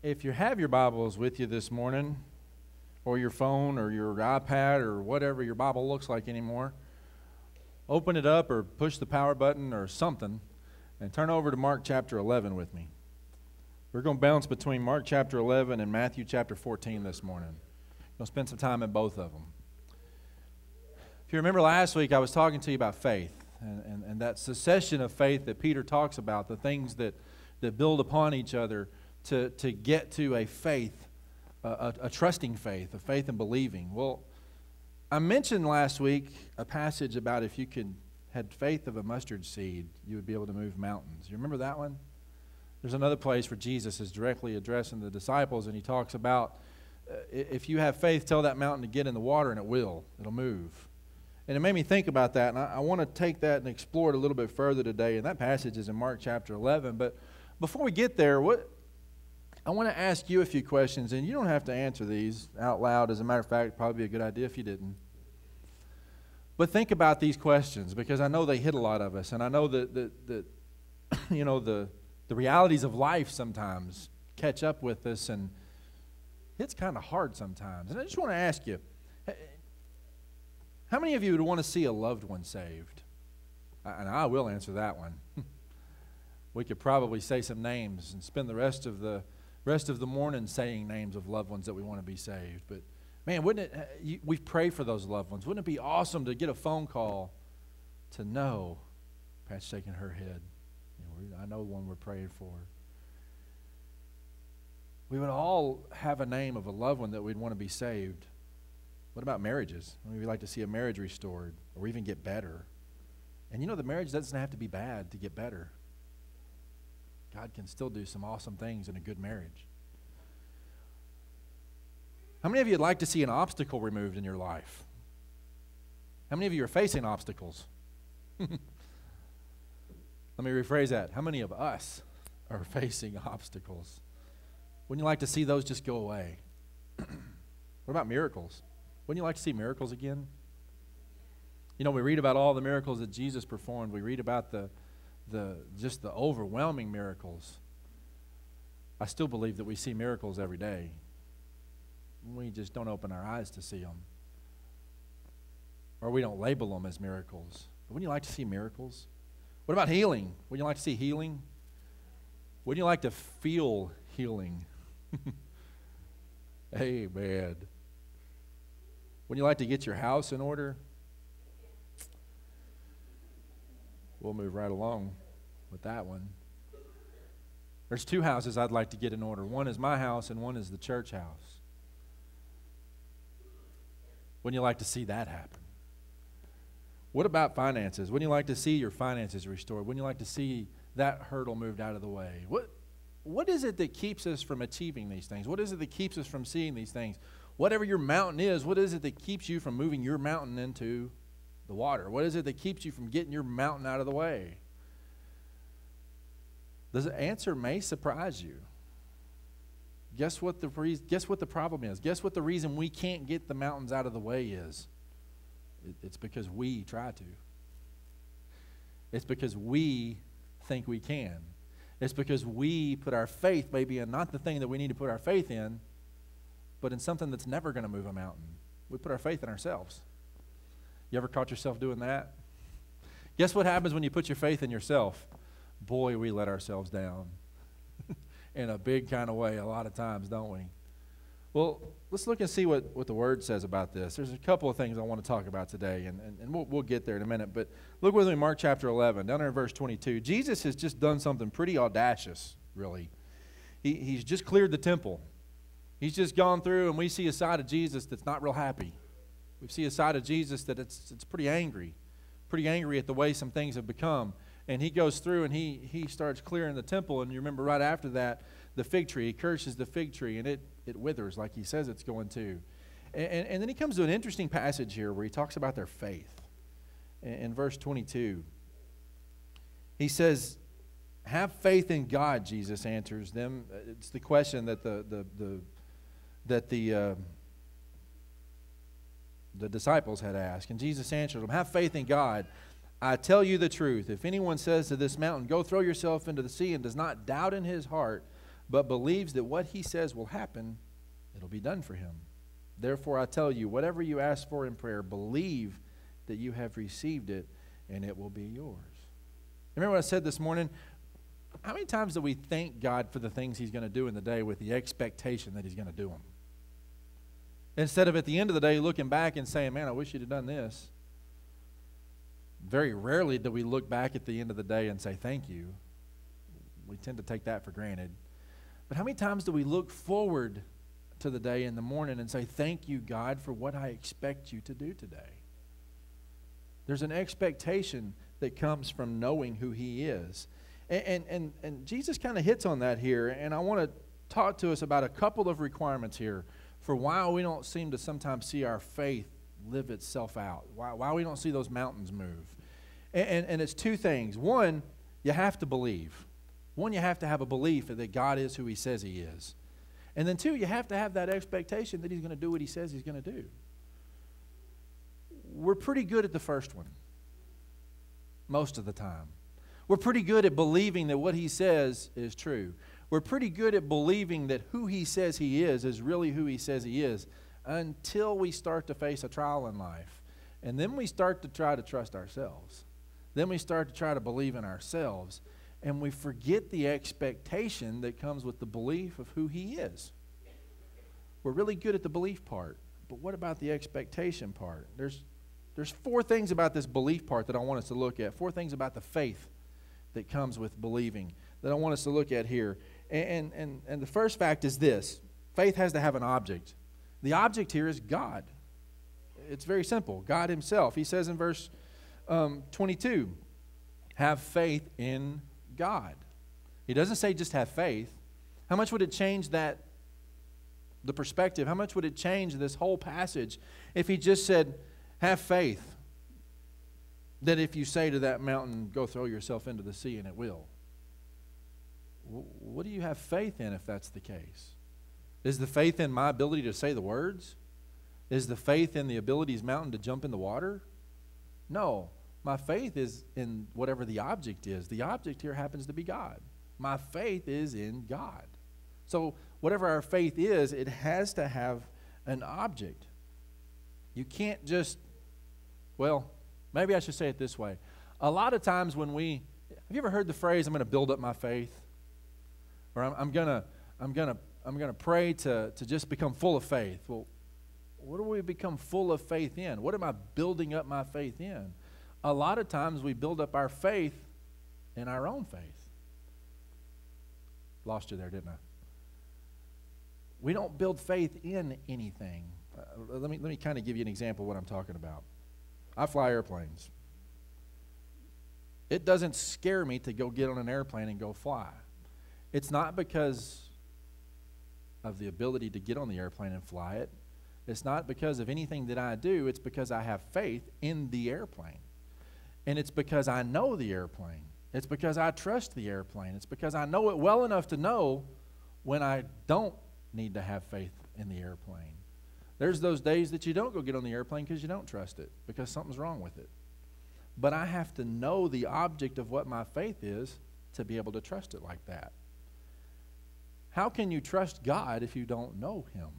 If you have your Bibles with you this morning, or your phone or your iPad or whatever your Bible looks like anymore, open it up or push the power button or something and turn over to Mark chapter 11 with me. We're going to bounce between Mark chapter 11 and Matthew chapter 14 this morning. We're going to spend some time in both of them. If you remember last week, I was talking to you about faith and that succession of faith that Peter talks about, the things that build upon each other to get to a faith, a trusting faith, a faith in believing. Well, I mentioned last week a passage about if you had faith of a mustard seed, you would be able to move mountains. You remember that one? There's another place where Jesus is directly addressing the disciples, and he talks about if you have faith, tell that mountain to get in the water, and it'll move. And it made me think about that, and I want to take that and explore it a little bit further today. And that passage is in Mark chapter 11. But before we get there, I want to ask you a few questions, and you don't have to answer these out loud. As a matter of fact, it'd probably be a good idea if you didn't. But think about these questions, because I know they hit a lot of us, and I know that you know, the realities of life sometimes catch up with us, and it's kind of hard sometimes. And I just want to ask you, how many of you would want to see a loved one saved? And I will answer that one. We could probably say some names and spend the rest of the morning saying names of loved ones that we want to be saved. But man, wouldn't it? We pray for those loved ones. Wouldn't it be awesome to get a phone call to know? Pat's shaking her head. I know the one we're praying for. We would all have a name of a loved one that we'd want to be saved. What about marriages? We'd like to see a marriage restored or even get better. And you know, the marriage doesn't have to be bad to get better. God can still do some awesome things in a good marriage. How many of you would like to see an obstacle removed in your life? How many of you are facing obstacles? Let me rephrase that. How many of us are facing obstacles? Wouldn't you like to see those just go away? What about miracles? Wouldn't you like to see miracles again? You know, we read about all the miracles that Jesus performed. We read about the overwhelming miracles. I still believe that we see miracles every day. We just don't open our eyes to see them. Or we don't label them as miracles. But wouldn't you like to see miracles? What about healing? Wouldn't you like to see healing? Wouldn't you like to feel healing? Amen. Wouldn't you like to get your house in order? We'll move right along with that one. There's two houses I'd like to get in order. One is my house and one is the church house. Wouldn't you like to see that happen? What about finances? Wouldn't you like to see your finances restored? Wouldn't you like to see that hurdle moved out of the way? What is it that keeps us from achieving these things? What is it that keeps us from seeing these things? Whatever your mountain is, what is it that keeps you from moving your mountain into the water? What is it that keeps you from getting your mountain out of the way? The answer may surprise you. Guess what the problem is? Guess what the reason we can't get the mountains out of the way is? It's because we try to. It's because we think we can. It's because we put our faith maybe in not the thing that we need to put our faith in, but in something that's never going to move a mountain. We put our faith in ourselves. You ever caught yourself doing that? Guess what happens when you put your faith in yourself? Boy, we let ourselves down in a big kind of way a lot of times, don't we? Well, let's look and see what the Word says about this. There's a couple of things I want to talk about today, and we'll get there in a minute. But look with me in Mark chapter 11, down there in verse 22. Jesus has just done something pretty audacious, really. He's just cleared the temple. He's just gone through, and we see a side of Jesus that's not real happy. We see a side of Jesus that it's pretty angry at the way some things have become. And he goes through and he starts clearing the temple. And you remember right after that, the fig tree. He curses the fig tree, and it withers like he says it's going to. And then he comes to an interesting passage here where he talks about their faith. In verse 22, he says, "Have faith in God," Jesus answers them. It's the question that the disciples had asked. And Jesus answered them, "Have faith in God. I tell you the truth. If anyone says to this mountain, 'Go throw yourself into the sea,' and does not doubt in his heart, but believes that what he says will happen, it'll be done for him. Therefore, I tell you, whatever you ask for in prayer, believe that you have received it, and it will be yours. Remember what I said this morning? How many times do we thank God for the things he's going to do in the day with the expectation that he's going to do them? Instead of at the end of the day looking back and saying, man, I wish you'd have done this. Very rarely do we look back at the end of the day and say thank you. We tend to take that for granted. But how many times do we look forward to the day in the morning and say, thank you, God, for what I expect you to do today? There's an expectation that comes from knowing who he is. And Jesus kind of hits on that here, and I want to talk to us about a couple of requirements here for why we don't seem to sometimes see our faith live itself out, why we don't see those mountains move. And it's two things. One, you have to believe. One, you have to have a belief that God is who he says he is. And then two, you have to have that expectation that he's going to do what he says he's going to do. We're pretty good at the first one most of the time. We're pretty good at believing that what he says is true. We're pretty good at believing that who he says he is really who he says he is until we start to face a trial in life. And then we start to try to trust ourselves. Then we start to try to believe in ourselves. And we forget the expectation that comes with the belief of who he is. We're really good at the belief part. But what about the expectation part? There's four things about this belief part that I want us to look at. Four things about the faith that comes with believing that I want us to look at here. And the first fact is this. Faith has to have an object. The object here is God. It's very simple. God himself. He says in verse 22, have faith in God. He doesn't say just have faith. How much would it change the perspective? How much would it change this whole passage if he just said, have faith that if you say to that mountain, go throw yourself into the sea, and it will? What do you have faith in if that's the case? Is the faith in my ability to say the words? Is the faith in the ability's mountain to jump in the water? No. My faith is in whatever the object is. The object here happens to be God. My faith is in God. So whatever our faith is, it has to have an object. You can't just, well, maybe I should say it this way. A lot of times when have you ever heard the phrase, I'm going to build up my faith? Or I'm going to pray to just become full of faith. Well, what do we become full of faith in? What am I building up my faith in? A lot of times we build up our faith in our own faith. Lost you there, didn't I? We don't build faith in anything. Let me kind of give you an example of what I'm talking about. I fly airplanes. It doesn't scare me to go get on an airplane and go fly. It's not because of the ability to get on the airplane and fly it. It's not because of anything that I do. It's because I have faith in the airplane. And it's because I know the airplane. It's because I trust the airplane. It's because I know it well enough to know when I don't need to have faith in the airplane. There's those days that you don't go get on the airplane because you don't trust it, because something's wrong with it. But I have to know the object of what my faith is to be able to trust it like that. How can you trust God if you don't know him?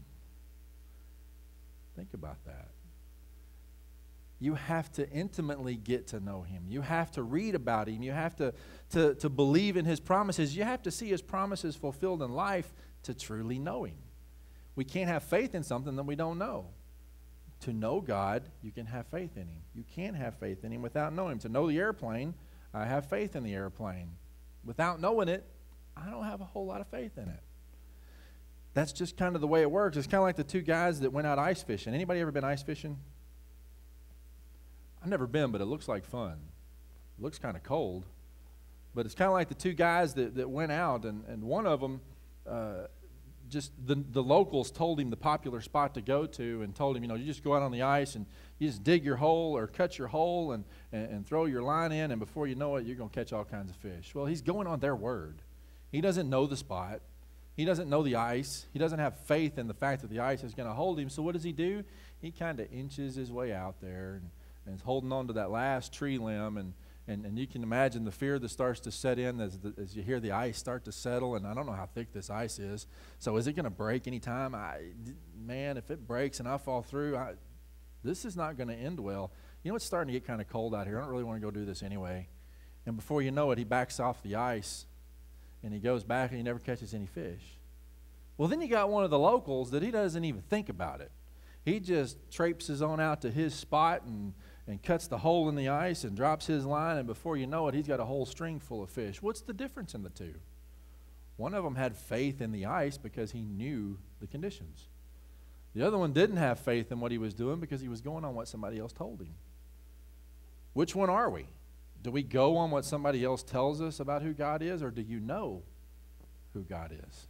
Think about that. You have to intimately get to know him. You have to read about him. You have to believe in his promises. You have to see his promises fulfilled in life to truly know him. We can't have faith in something that we don't know. To know God, you can have faith in him. You can't have faith in him without knowing him. To know the airplane, I have faith in the airplane. Without knowing it, I don't have a whole lot of faith in it. That's just kind of the way it works. It's kind of like the two guys that went out ice fishing. Anybody ever been ice fishing? I've never been, but it looks like fun. It looks kind of cold. But it's kind of like the two guys that went out, and one of them, just the locals told him the popular spot to go to and told him, you just go out on the ice and you just dig your hole or cut your hole and throw your line in, and before you know it, you're going to catch all kinds of fish. Well, he's going on their word. He doesn't know the spot. He doesn't know the ice. He doesn't have faith in the fact that the ice is going to hold him. So what does he do? He kind of inches his way out there and is holding on to that last tree limb, and And you can imagine the fear that starts to set in as you hear the ice start to settle, and I don't know how thick this ice is. So is it going to break anytime? Man, if it breaks and I fall through, this is not going to end well. You know, it's starting to get kind of cold out here. I don't really want to go do this anyway. And before you know it, he backs off the ice, and he goes back, and he never catches any fish. Well, then you got one of the locals that he doesn't even think about it. He just traipses on out to his spot and cuts the hole in the ice and drops his line, and before you know it, he's got a whole string full of fish. What's the difference in the two? One of them had faith in the ice because he knew the conditions. The other one didn't have faith in what he was doing because he was going on what somebody else told him. Which one are we? Do we go on what somebody else tells us about who God is, or do you know who God is?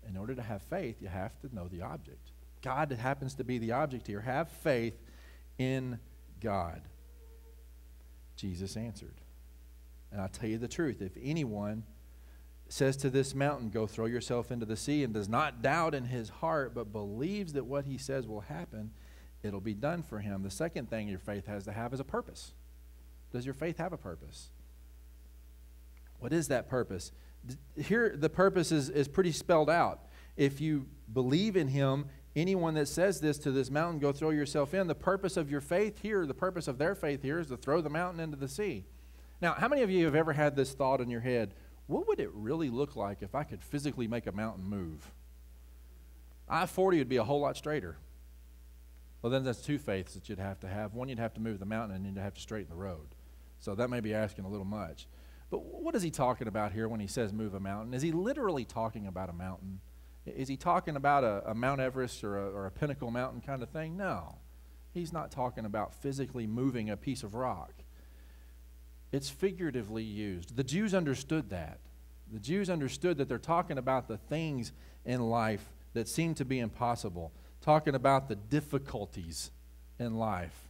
In order to have faith, you have to know the object. God happens to be the object here. Have faith in God. Jesus answered. And I'll tell you the truth. If anyone says to this mountain, go throw yourself into the sea, and does not doubt in his heart, but believes that what he says will happen, it'll be done for him. The second thing your faith has to have is a purpose. Does your faith have a purpose? What is that purpose? Here, the purpose is pretty spelled out. If you believe in him, anyone that says this to this mountain, go throw yourself in, the purpose of your faith here, the purpose of their faith here is to throw the mountain into the sea. Now, how many of you have ever had this thought in your head, what would it really look like if I could physically make a mountain move? I-40 would be a whole lot straighter. Well, then that's two faiths that you'd have to have. One, you'd have to move the mountain, and you'd have to straighten the road. So that may be asking a little much. But what is he talking about here when he says move a mountain? Is he literally talking about a mountain? Is he talking about a Mount Everest or a Pinnacle Mountain kind of thing? No. He's not talking about physically moving a piece of rock. It's figuratively used. The Jews understood that. The Jews understood that they're talking about the things in life that seem to be impossible, talking about the difficulties in life.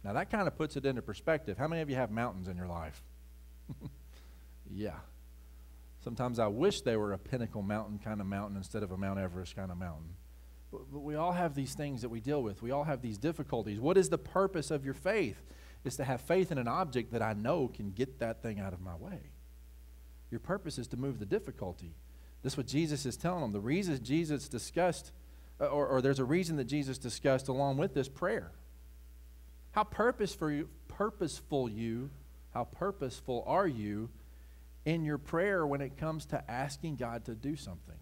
Now that kind of puts it into perspective. How many of you have mountains in your life? Yeah. Sometimes I wish they were a Pinnacle Mountain kind of mountain instead of a Mount Everest kind of mountain. But we all have these things that we deal with. We all have these difficulties. What is the purpose of your faith? It's to have faith in an object that I know can get that thing out of my way. Your purpose is to move the difficulty. This is what Jesus is telling them. The reason Jesus discussed, or there's a reason that Jesus discussed along with this prayer. How purposeful are you in your prayer when it comes to asking God to do something?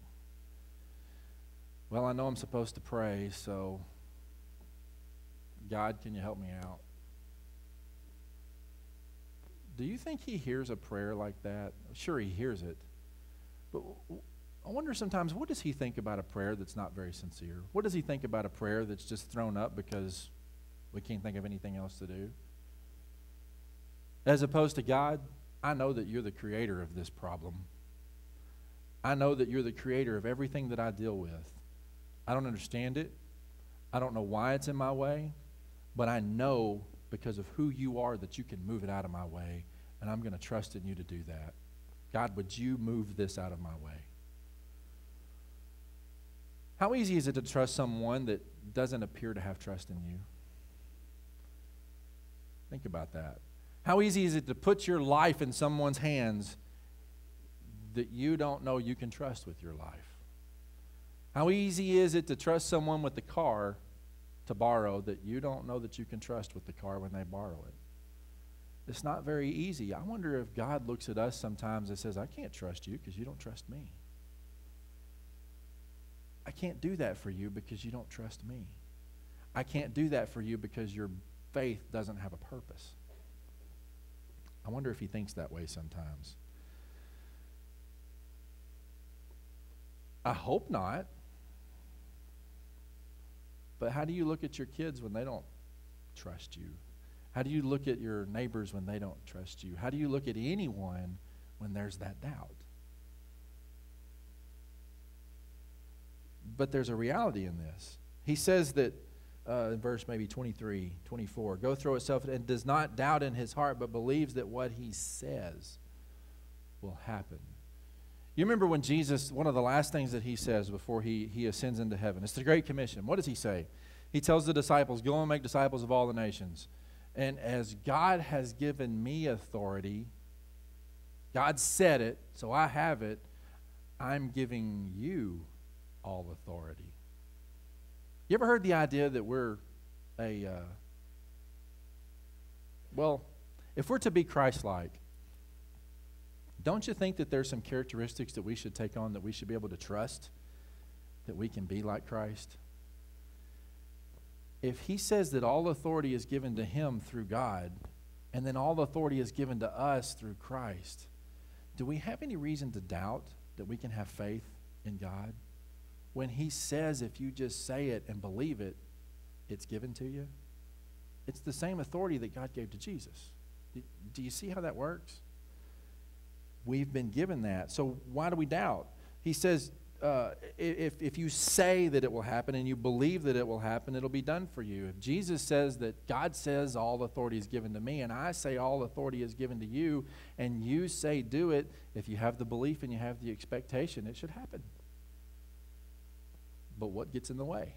Well, I know I'm supposed to pray, so God, can you help me out? Do you think he hears a prayer like that? Sure, he hears it. But I wonder sometimes, what does he think about a prayer that's not very sincere? What does he think about a prayer that's just thrown up because we can't think of anything else to do? As opposed to, God, I know that you're the creator of this problem. I know that you're the creator of everything that I deal with. I don't understand it. I don't know why it's in my way, but I know because of who you are that you can move it out of my way, and I'm going to trust in you to do that. God, would you move this out of my way? How easy is it to trust someone that doesn't appear to have trust in you? Think about that. How easy is it to put your life in someone's hands that you don't know you can trust with your life? How easy is it to trust someone with the car to borrow that you don't know that you can trust with the car when they borrow it? It's not very easy. I wonder if God looks at us sometimes and says, I can't trust you because you don't trust me. I can't do that for you because you don't trust me. I can't do that for you because your faith doesn't have a purpose. I wonder if he thinks that way sometimes. I hope not. But how do you look at your kids when they don't trust you? How do you look at your neighbors when they don't trust you? How do you look at anyone when there's that doubt? But there's a reality in this. He says that in verse maybe 23, 24, go throw itself and does not doubt in his heart, but believes that what he says will happen. You remember when Jesus, one of the last things that he says before he ascends into heaven, it's the Great Commission. What does he say? He tells the disciples, go and make disciples of all the nations. And as God has given me authority, God said it, so I have it, I'm giving you all authority. You ever heard the idea that we're if we're to be Christ-like, don't you think that there's some characteristics that we should take on, that we should be able to trust, that we can be like Christ? If he says that all authority is given to him through God, and then all authority is given to us through Christ, do we have any reason to doubt that we can have faith in God? When he says if you just say it and believe it, it's given to you? It's the same authority that God gave to Jesus. Do you see how that works? We've been given that. So why do we doubt? He says, if you say that it will happen and you believe that it will happen, it'll be done for you. If Jesus says that God says all authority is given to me, and I say all authority is given to you, and you say do it, if you have the belief and you have the expectation, it should happen. But what gets in the way?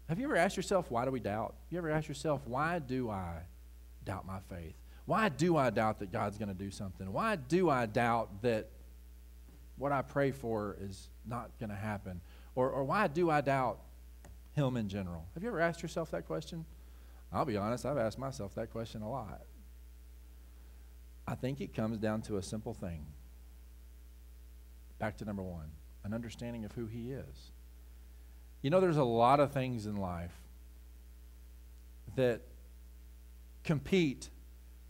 Have you ever asked yourself, why do we doubt? You ever asked yourself, why do I doubt my faith? Why do I doubt that God's going to do something? Why do I doubt that what I pray for is not going to happen? Or why do I doubt him in general? Have you ever asked yourself that question? I'll be honest, I've asked myself that question a lot. I think it comes down to a simple thing. Back to number one, an understanding of who he is. You know, there's a lot of things in life that compete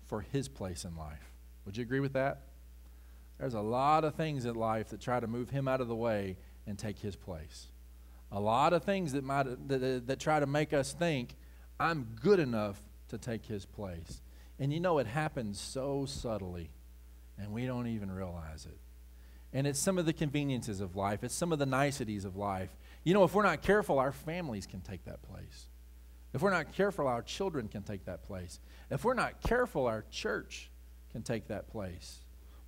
for his place in life. Would you agree with that? There's a lot of things in life that try to move him out of the way and take his place. A lot of things that try to make us think, I'm good enough to take his place. And you know, it happens so subtly, and we don't even realize it. And it's some of the conveniences of life. It's some of the niceties of life. You know, if we're not careful, our families can take that place. If we're not careful, our children can take that place. If we're not careful, our church can take that place.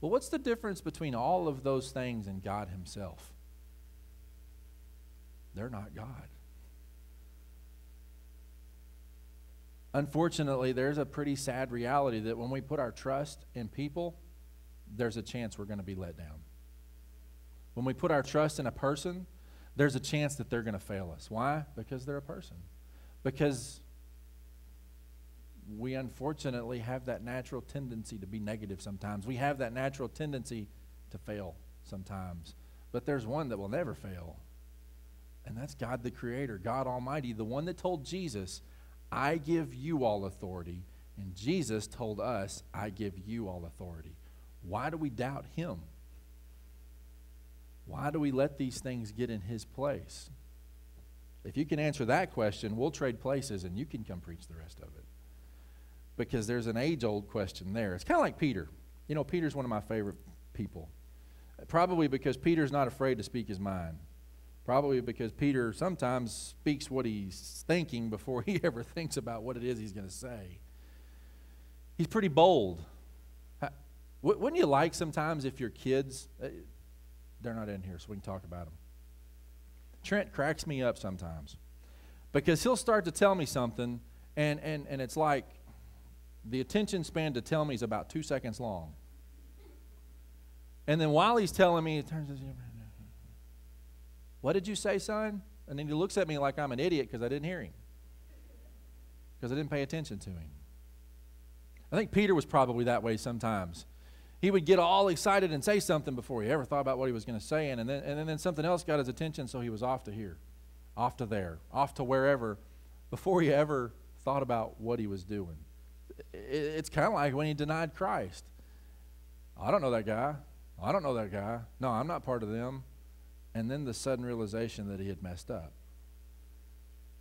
Well, what's the difference between all of those things and God himself? They're not God. Unfortunately, there's a pretty sad reality that when we put our trust in people, there's a chance we're going to be let down. When we put our trust in a person, there's a chance that they're going to fail us. Why? Because they're a person. Because we unfortunately have that natural tendency to be negative sometimes. We have that natural tendency to fail sometimes. But there's one that will never fail. And that's God the Creator, God Almighty, the one that told Jesus, I give you all authority. And Jesus told us, I give you all authority. Why do we doubt him? Why do we let these things get in his place? If you can answer that question, we'll trade places and you can come preach the rest of it. Because there's an age-old question there. It's kind of like Peter. You know, Peter's one of my favorite people. Probably because Peter's not afraid to speak his mind. Probably because Peter sometimes speaks what he's thinking before he ever thinks about what it is he's going to say. He's pretty bold. Wouldn't you like sometimes if your kids, they're not in here so we can talk about them. Trent cracks me up sometimes because he'll start to tell me something and it's like the attention span to tell me is about 2 seconds long. And then while he's telling me, it turns to, what did you say, son? And then he looks at me like I'm an idiot because I didn't hear him. Because I didn't pay attention to him. I think Peter was probably that way sometimes. He would get all excited and say something before he ever thought about what he was going to say, and then something else got his attention, so he was off to here, off to there, off to wherever, before he ever thought about what he was doing. It's kind of like when he denied Christ. I don't know that guy. I don't know that guy. No, I'm not part of them. And then the sudden realization that he had messed up.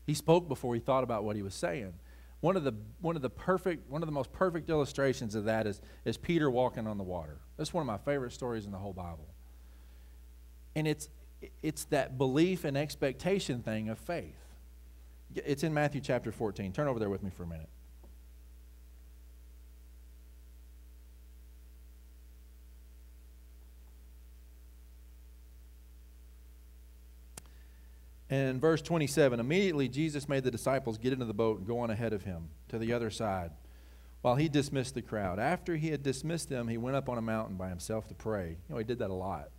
He spoke before he thought about what he was saying. One of the most perfect illustrations of that is Peter walking on the water. That's one of my favorite stories in the whole Bible. And it's that belief and expectation thing of faith. It's in Matthew chapter 14. Turn over there with me for a minute. And verse 27, immediately Jesus made the disciples get into the boat and go on ahead of him to the other side, while he dismissed the crowd. After he had dismissed them, he went up on a mountain by himself to pray. He did that a lot.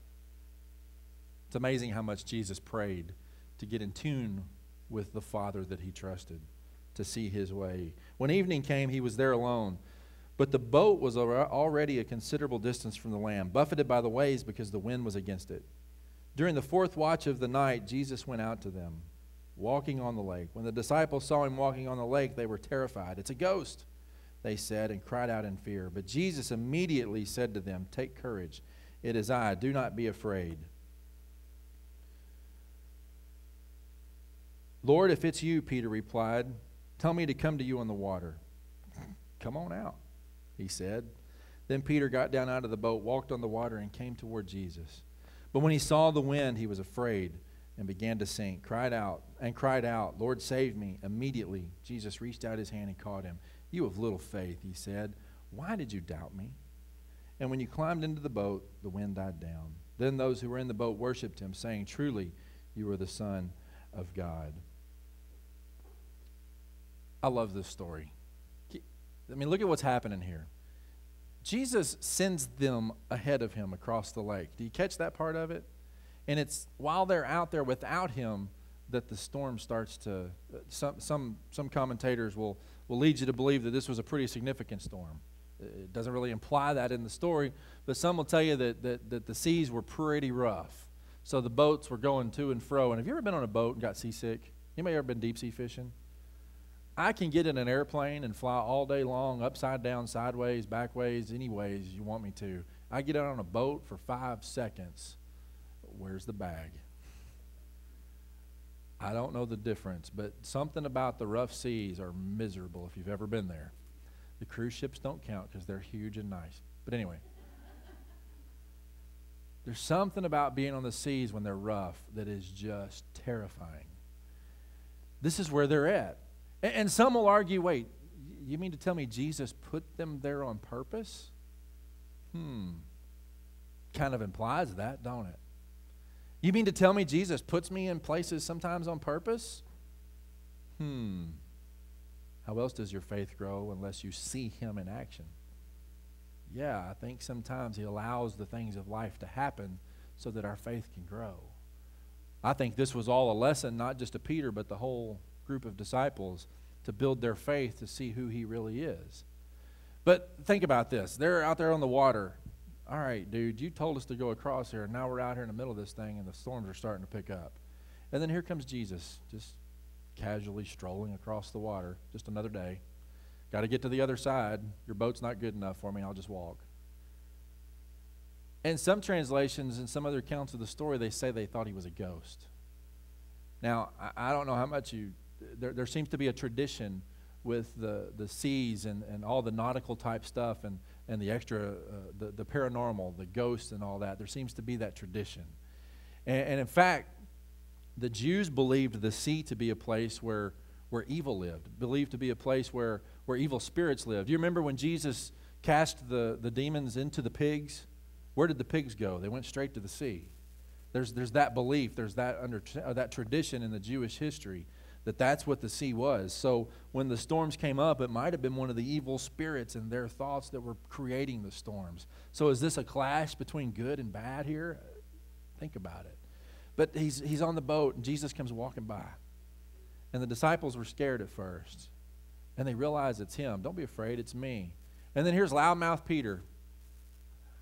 It's amazing how much Jesus prayed to get in tune with the Father that he trusted, to see his way. When evening came, he was there alone. But the boat was already a considerable distance from the land, buffeted by the waves because the wind was against it. During the fourth watch of the night, Jesus went out to them, walking on the lake. When the disciples saw him walking on the lake, they were terrified. "It's a ghost," they said, and cried out in fear. But Jesus immediately said to them, "Take courage. It is I. Do not be afraid." "Lord, if it's you," Peter replied, "tell me to come to you on the water." "Come on out," he said. Then Peter got down out of the boat, walked on the water, and came toward Jesus. But when he saw the wind, he was afraid and began to sink, cried out, "Lord, save me." Immediately, Jesus reached out his hand and caught him. "You of little faith," he said, "why did you doubt me?" And when you climbed into the boat, the wind died down. Then those who were in the boat worshipped him, saying, "Truly, you are the Son of God." I love this story. I mean, look at what's happening here. Jesus sends them ahead of him across the lake. Do you catch that part of it? And it's while they're out there without him that the storm starts to, some commentators will lead you to believe that this was a pretty significant storm. It doesn't really imply that in the story, but some will tell you that the seas were pretty rough. So the boats were going to and fro. And have you ever been on a boat and got seasick? Anybody ever been deep sea fishing? I can get in an airplane and fly all day long, upside down, sideways, backways, any ways you want me to. I get out on a boat for 5 seconds. Where's the bag? I don't know the difference, but something about the rough seas are miserable if you've ever been there. The cruise ships don't count because they're huge and nice. But anyway, there's something about being on the seas when they're rough that is just terrifying. This is where they're at. And some will argue, wait, you mean to tell me Jesus put them there on purpose? Kind of implies that, don't it? You mean to tell me Jesus puts me in places sometimes on purpose? How else does your faith grow unless you see him in action? Yeah, I think sometimes he allows the things of life to happen so that our faith can grow. I think this was all a lesson, not just to Peter, but the whole group of disciples, to build their faith to see who he really is. But think about this. They're out there on the water. All right, dude, you told us to go across here, and now we're out here in the middle of this thing, and the storms are starting to pick up. And then here comes Jesus, just casually strolling across the water. Just another day. Got to get to the other side. Your boat's not good enough for me. I'll just walk. In some translations and some other accounts of the story, they say they thought he was a ghost. Now, I don't know how much there seems to be a tradition with the seas and all the nautical type stuff and the extra, the paranormal, the ghosts and all that. There seems to be that tradition. And in fact, the Jews believed the sea to be a place where evil lived, believed to be a place where evil spirits lived. Do you remember when Jesus cast the demons into the pigs? Where did the pigs go? They went straight to the sea. There's that belief, there's that tradition in the Jewish history that's what the sea was. So when the storms came up, it might have been one of the evil spirits and their thoughts that were creating the storms. So is this a clash between good and bad here? Think about it. But he's on the boat, and Jesus comes walking by. And the disciples were scared at first. And they realize it's him. Don't be afraid, it's me. And then here's loudmouth Peter.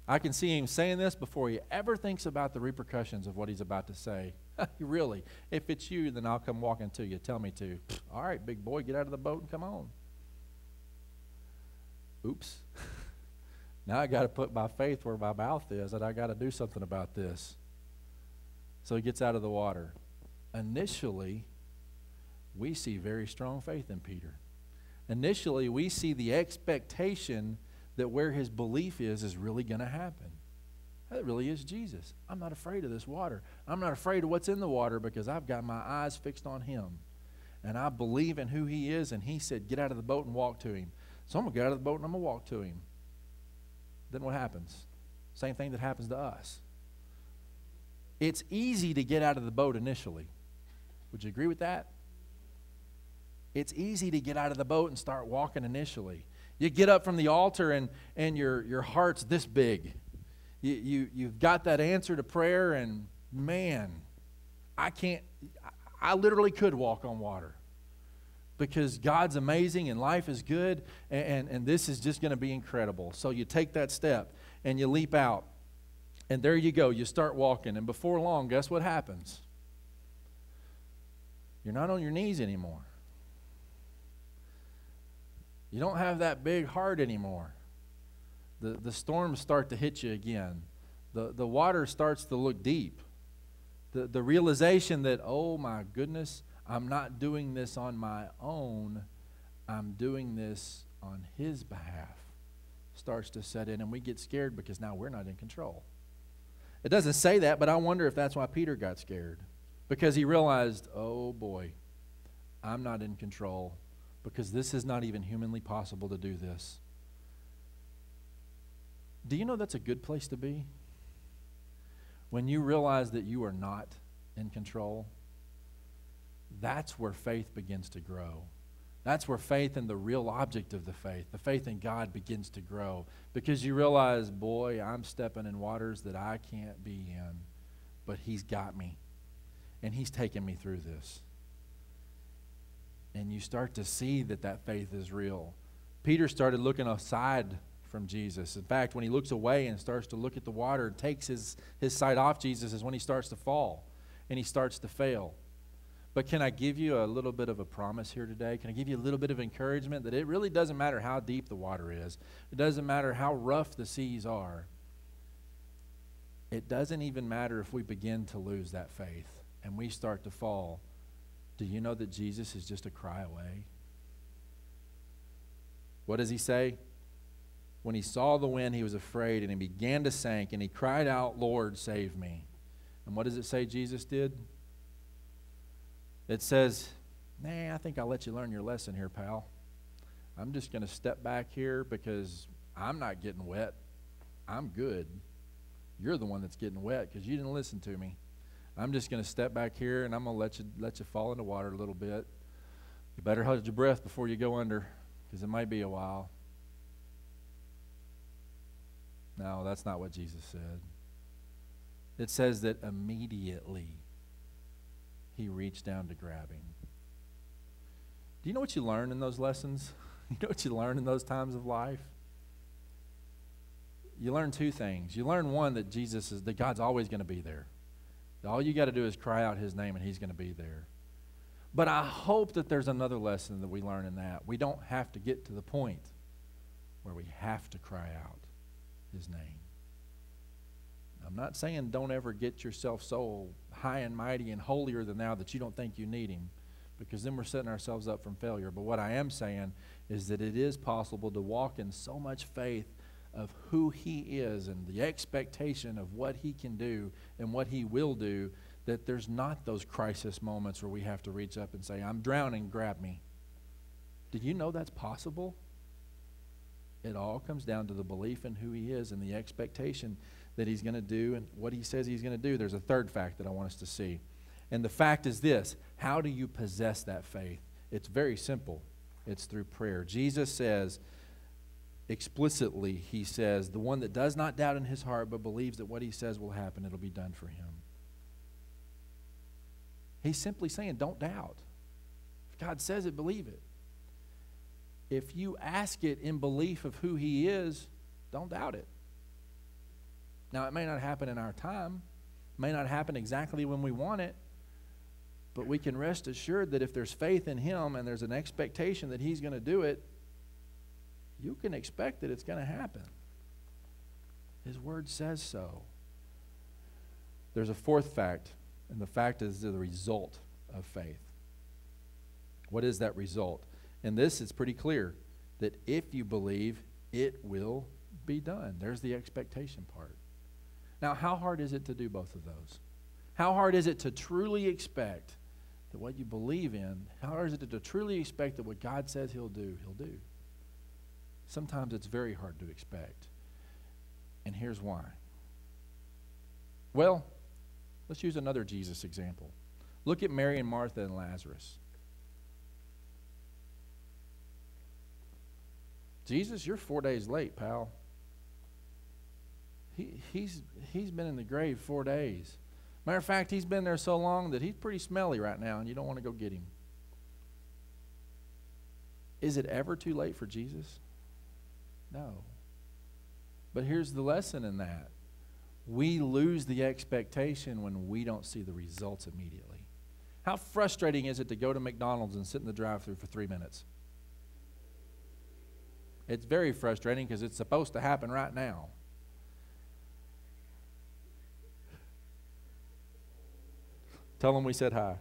I can see him saying this before he ever thinks about the repercussions of what he's about to say. Really, if it's you, then I'll come walking to you. Tell me to. All right, big boy, get out of the boat and come on. Oops. Now I got to put my faith where my mouth is, and I got to do something about this. So he gets out of the water. Initially, we see very strong faith in Peter. Initially, we see the expectation that where his belief is really going to happen. That really is Jesus. I'm not afraid of this water. I'm not afraid of what's in the water because I've got my eyes fixed on him. And I believe in who he is, and he said, get out of the boat and walk to him. So I'm going to get out of the boat and I'm going to walk to him. Then what happens? Same thing that happens to us. It's easy to get out of the boat initially. Would you agree with that? It's easy to get out of the boat and start walking initially. You get up from the altar and your heart's this big. You've got that answer to prayer, and man, I literally could walk on water because God's amazing and life is good, and this is just going to be incredible. So you take that step and you leap out, and there you go. You start walking, and before long, guess what happens? You're not on your knees anymore. You don't have that big heart anymore. The storms start to hit you again. The water starts to look deep. The realization that, oh my goodness, I'm not doing this on my own. I'm doing this on His behalf starts to set in, and we get scared because now we're not in control. It doesn't say that, but I wonder if that's why Peter got scared, because he realized, oh boy, I'm not in control, because this is not even humanly possible to do this. Do you know that's a good place to be? When you realize that you are not in control, that's where faith begins to grow. That's where faith in the real object of the faith in God, begins to grow. Because you realize, boy, I'm stepping in waters that I can't be in, but He's got me, and He's taken me through this. And you start to see that faith is real. Peter started looking aside from Jesus. In fact, when he looks away and starts to look at the water and takes his sight off Jesus is when he starts to fall and he starts to fail. But can I give you a little bit of a promise here today? Can I give you a little bit of encouragement that it really doesn't matter how deep the water is. It doesn't matter how rough the seas are. It doesn't even matter if we begin to lose that faith and we start to fall. Do you know that Jesus is just a cry away? What does He say? When He saw the wind, He was afraid, and He began to sink, and He cried out, Lord, save me. And what does it say Jesus did? It says, nah, I think I'll let you learn your lesson here, pal. I'm just going to step back here because I'm not getting wet. I'm good. You're the one that's getting wet because you didn't listen to me. I'm just going to step back here, and I'm going to let you fall in the water a little bit. You better hold your breath before you go under, because it might be a while. No, that's not what Jesus said. It says that immediately He reached down to grab him. Do you know what you learn in those lessons? You know what you learn in those times of life? You learn two things. You learn one, that God's always going to be there. All you got to do is cry out His name and He's going to be there. But I hope that there's another lesson that we learn in that. We don't have to get to the point where we have to cry out His name. I'm not saying don't ever get yourself so high and mighty and holier than thou that you don't think you need Him, because then we're setting ourselves up from failure. But what I am saying is that it is possible to walk in so much faith of who He is and the expectation of what He can do and what He will do, that there's not those crisis moments where we have to reach up and say, I'm drowning, grab me. Did you know that's possible? It all comes down to the belief in who He is and the expectation that He's going to do and what He says He's going to do. There's a third fact that I want us to see. And the fact is this: how do you possess that faith? It's very simple. It's through prayer. Jesus says, explicitly, He says, the one that does not doubt in his heart but believes that what He says will happen, it'll be done for him. He's simply saying, don't doubt. If God says it, believe it. If you ask it in belief of who He is, don't doubt it. Now, it may not happen in our time, may not happen exactly when we want it, but we can rest assured that if there's faith in Him and there's an expectation that He's going to do it, you can expect that it's going to happen. His Word says so. There's a fourth fact, and the fact is the result of faith. What is that result? And this is pretty clear, that if you believe, it will be done. There's the expectation part. Now, how hard is it to do both of those? How hard is it to truly expect that what you believe in, how hard is it to truly expect that what God says He'll do, He'll do? Sometimes it's very hard to expect. And here's why. Well, let's use another Jesus example. Look at Mary and Martha and Lazarus. Jesus, you're 4 days late, pal. He's been in the grave 4 days. Matter of fact, he's been there so long that he's pretty smelly right now, and you don't want to go get him. Is it ever too late for Jesus? No. But here's the lesson in that. We lose the expectation when we don't see the results immediately. How frustrating is it to go to McDonald's and sit in the drive-thru for 3 minutes? It's very frustrating because it's supposed to happen right now. Tell them we said hi.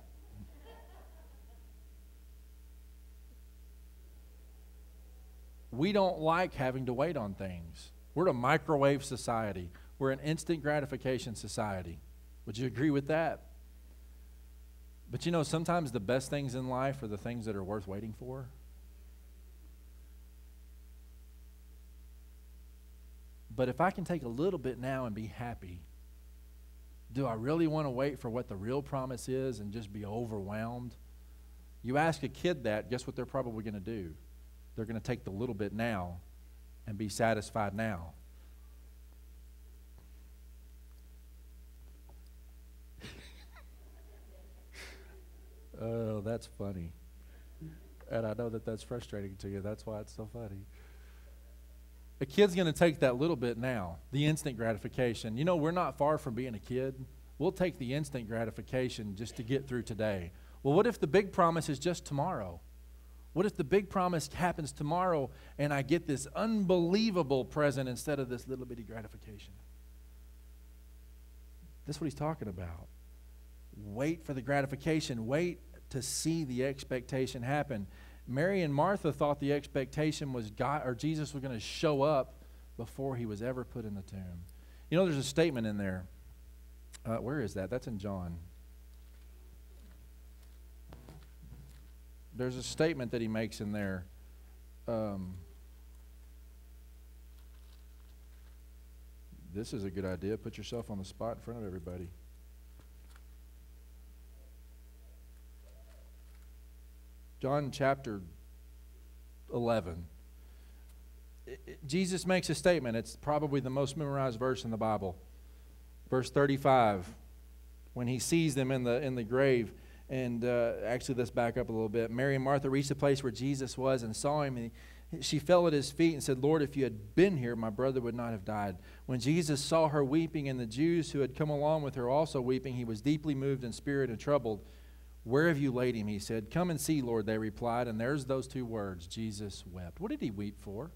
We don't like having to wait on things. We're a microwave society. We're an instant gratification society. Would you agree with that? But you know, sometimes the best things in life are the things that are worth waiting for. But if I can take a little bit now and be happy, do I really want to wait for what the real promise is and just be overwhelmed? You ask a kid that, guess what they're probably going to do? They're going to take the little bit now and be satisfied now. Oh, that's funny. And I know that that's frustrating to you. That's why it's so funny. A kid's going to take that little bit now, the instant gratification. You know, we're not far from being a kid. We'll take the instant gratification just to get through today. Well, what if the big promise is just tomorrow? What if the big promise happens tomorrow and I get this unbelievable present instead of this little bitty gratification? That's what he's talking about. Wait for the gratification. Wait to see the expectation happen. Mary and Martha thought the expectation was God or Jesus was going to show up before he was ever put in the tomb. You know, there's a statement in there. Where is that? That's in John. There's a statement that he makes in there. This is a good idea. Put yourself on the spot in front of everybody. John chapter 11. Jesus makes a statement. It's probably the most memorized verse in the Bible. Verse 35. When he sees them in the grave. And actually, let's back up a little bit. Mary and Martha reached the place where Jesus was and saw him. And she fell at his feet and said, Lord, if you had been here, my brother would not have died. When Jesus saw her weeping and the Jews who had come along with her also weeping, he was deeply moved in spirit and troubled. Where have you laid him? He said. Come and see, Lord, they replied. And there's those two words, Jesus wept. What did he weep for?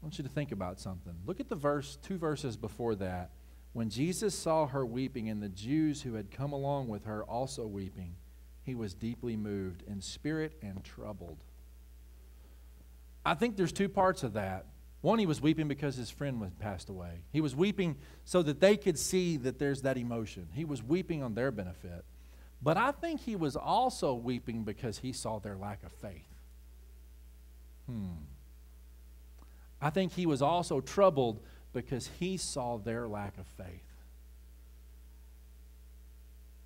I want you to think about something. Look at the verse, 2 verses before that. When Jesus saw her weeping and the Jews who had come along with her also weeping, he was deeply moved in spirit and troubled. I think there's 2 parts of that. One, he was weeping because his friend had passed away. He was weeping so that they could see that there's that emotion. He was weeping on their benefit. But I think he was also weeping because he saw their lack of faith. I think he was also troubled because he saw their lack of faith.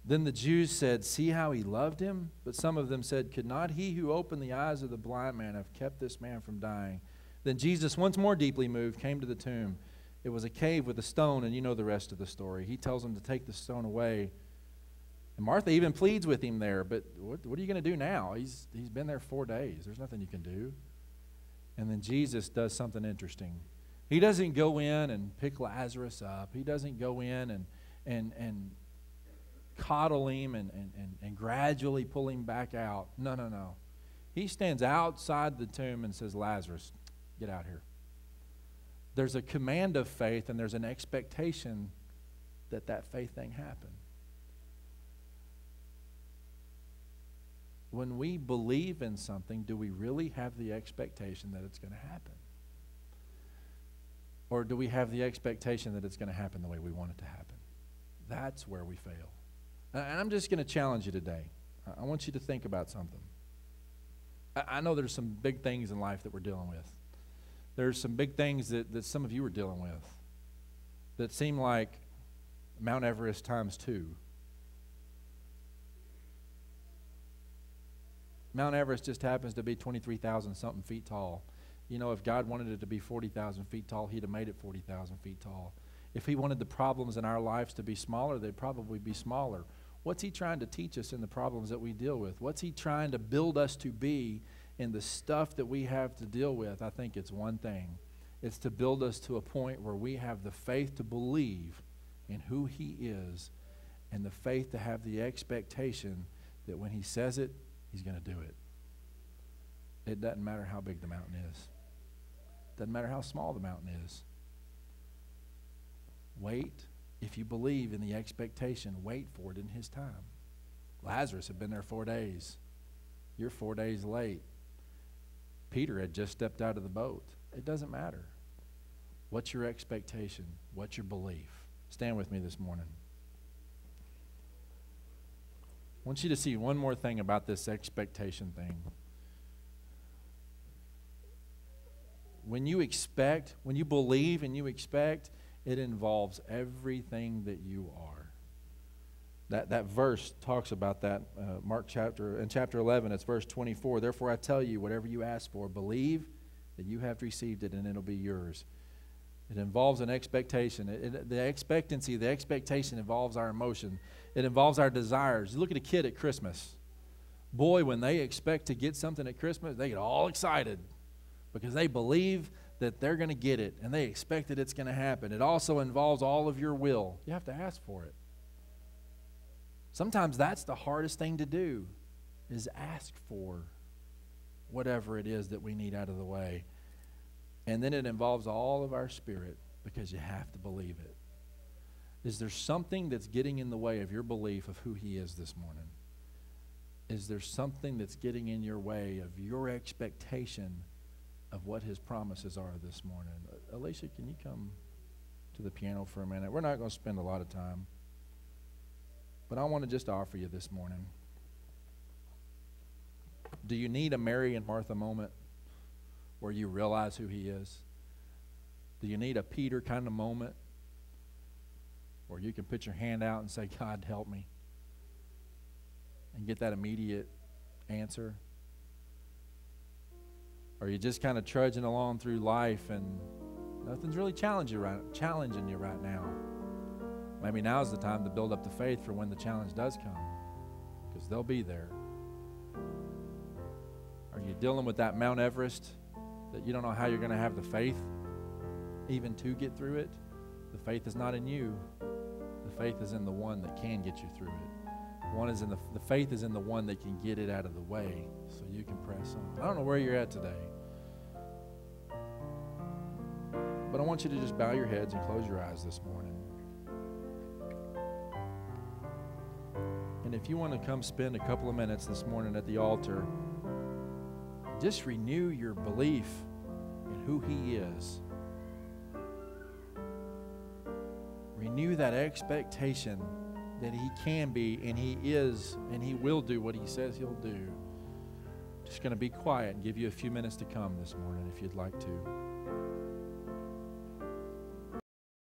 Then the Jews said, see how he loved him? But some of them said, could not he who opened the eyes of the blind man have kept this man from dying? Then Jesus, once more deeply moved, came to the tomb. It was a cave with a stone, and you know the rest of the story. He tells them to take the stone away. And Martha even pleads with him there, but what are you going to do now? He's been there 4 days. There's nothing you can do. And then Jesus does something interesting. He doesn't go in and pick Lazarus up. He doesn't go in and coddle him and gradually pull him back out. No. He stands outside the tomb and says, Lazarus, get out here. There's a command of faith and there's an expectation that that faith thing happen. When we believe in something, do we really have the expectation that it's going to happen? Or do we have the expectation that it's going to happen the way we want it to happen? That's where we fail. And I'm just going to challenge you today. I want you to think about something. I know there's some big things in life that we're dealing with. There's some big things that some of you are dealing with that seem like Mount Everest times 2. Mount Everest just happens to be 23,000 something feet tall. You know, if God wanted it to be 40,000 feet tall, he'd have made it 40,000 feet tall. If he wanted the problems in our lives to be smaller, they'd probably be smaller. What's he trying to teach us in the problems that we deal with? What's he trying to build us to be in the stuff that we have to deal with? I think it's one thing. It's to build us to a point where we have the faith to believe in who he is and the faith to have the expectation that when he says it, he's going to do it. It doesn't matter how big the mountain is. It doesn't matter how small the mountain is. Wait. If you believe in the expectation, wait for it in his time. Lazarus had been there 4 days. You're 4 days late. Peter had just stepped out of the boat. It doesn't matter. What's your expectation? What's your belief? Stand with me this morning. I want you to see one more thing about this expectation thing. When you expect, when you believe and you expect, it involves everything that you are. That verse talks about that. Mark chapter 11, it's verse 24. Therefore I tell you, whatever you ask for, believe that you have received it and it'll be yours. It involves an expectation. The expectation involves our emotion. It involves our desires. You look at a kid at Christmas. Boy, when they expect to get something at Christmas, they get all excited because they believe that they're going to get it and they expect that it's going to happen. It also involves all of your will. You have to ask for it. Sometimes that's the hardest thing to do, is ask for whatever it is that we need out of the way. And then it involves all of our spirit because you have to believe it. Is there something that's getting in the way of your belief of who he is this morning? Is there something that's getting in your way of your expectation of what his promises are this morning? Alicia, can you come to the piano for a minute? We're not going to spend a lot of time, but I want to just offer you this morning. Do you need a Mary and Martha moment where you realize who he is? Do you need a Peter kind of moment where you can put your hand out and say, God, help me, and get that immediate answer? Or are you just kind of trudging along through life and nothing's really challenging you right now? Maybe now's the time to build up the faith for when the challenge does come, because they'll be there. Are you dealing with that Mount Everest that you don't know how you're going to have the faith even to get through it? The faith is not in you. The faith is in the one that can get you through it. The faith is in the one that can get it out of the way so you can press on. I don't know where you're at today, but I want you to just bow your heads and close your eyes this morning. And if you want to come spend a couple of minutes this morning at the altar, just renew your belief in who he is. Renew that expectation that he can be, and he is, and he will do what he says he'll do. Just going to be quiet and give you a few minutes to come this morning if you'd like to.